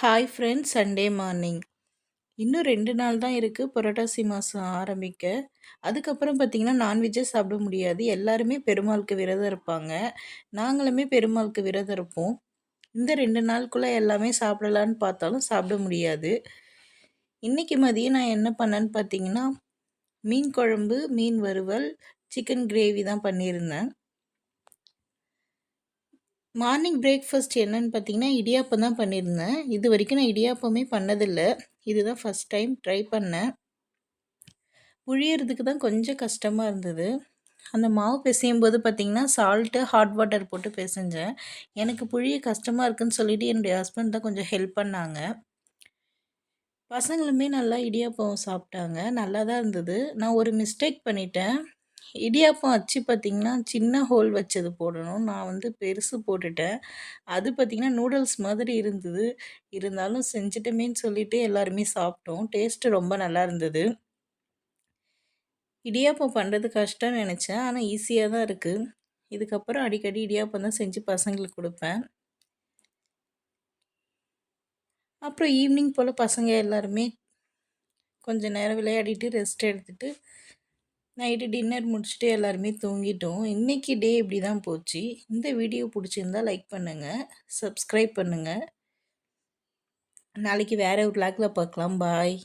Hi friends, Sunday morning. இன்னும் 2 நாள் தான் இருக்கு புரட்டாசி மாதம் ஆரம்பிக்க. அதுக்கப்புறம் பார்த்தீங்கன்னா, நான்வெஜ்ஜே சாப்பிட முடியாது. எல்லாருமே பெருமாளுக்கு விரதம் இருப்பாங்க. நாங்களுமே பெருமாளுக்கு விரதம் இருப்போம். இந்த 2 நாளுக்குள்ள எல்லாமே சாப்பிடலான்னு பார்த்தாலும் சாப்பிட முடியாது. இன்னைக்கு மதியம் நான் என்ன பண்ணேன்னு பார்த்தீங்கன்னா, மீன் குழம்பு, மீன் வறுவல், சிக்கன் கிரேவி தான் பண்ணியிருந்தேன். மார்னிங் பிரேக்ஃபாஸ்ட் என்னன்னு பார்த்தீங்கன்னா, இடியாப்பம் தான் பண்ணியிருந்தேன். இதுவரைக்கும் நான் இடியாப்பமே பண்ணதில்ல. இதுதான் ஃபர்ஸ்ட் டைம் ட்ரை பண்ணேன். புழியறதுக்கு தான் கொஞ்சம் கஷ்டமா இருந்தது. அந்த மாவு பிசையும்போது பார்த்தீங்கன்னா, சால்ட்டு, ஹாட் வாட்டர் போட்டு பெசஞ்சேன். எனக்கு புழிய கஷ்டமா இருக்குன்னு சொல்லிட்டு என்னுடைய ஹஸ்பண்ட் தான் கொஞ்சம் ஹெல்ப் பண்ணாங்க. பசங்களுமே நல்லா இடியாப்பம் சாப்பிட்டாங்க. நல்லா தான் இருந்தது. நான் ஒரு மிஸ்டேக் பண்ணிட்டேன். இடியாப்பம் அச்சு பார்த்தீங்கன்னா, சின்ன ஹோல் வச்சது போடணும். நான் வந்து பெருசு போட்டுட்டேன். அது பார்த்தீங்கன்னா, நூடுல்ஸ் மாதிரி இருந்தது. இருந்தாலும் செஞ்சுட்டோமேன்னு சொல்லிட்டு எல்லாருமே சாப்பிட்டோம். டேஸ்ட்டு ரொம்ப நல்லா இருந்தது. இடியாப்பம் பண்ணுறது கஷ்டம்னு நெனச்சேன். ஆனா ஈஸியா தான் இருக்கு. இதுக்கப்புறம் அடிக்கடி இடியாப்பம் தான் செஞ்சு பசங்களுக்கு குடுப்பேன். அப்புறம் ஈவினிங் போல பசங்க எல்லாருமே கொஞ்ச நேரம் விளையாடிட்டு, ரெஸ்ட் எடுத்துட்டு, நைட்டு டின்னர் முடிச்சுட்டு எல்லாருமே தூங்கிட்டோம். இன்னைக்கு டே இப்படி தான் போச்சு. இந்த வீடியோ புடிச்சிருந்தா லைக் பண்ணுங்க, சப்ஸ்கிரைப் பண்ணுங்க. நாளைக்கு வேற ஒரு விளாக்ல பார்க்கலாம். பாய்.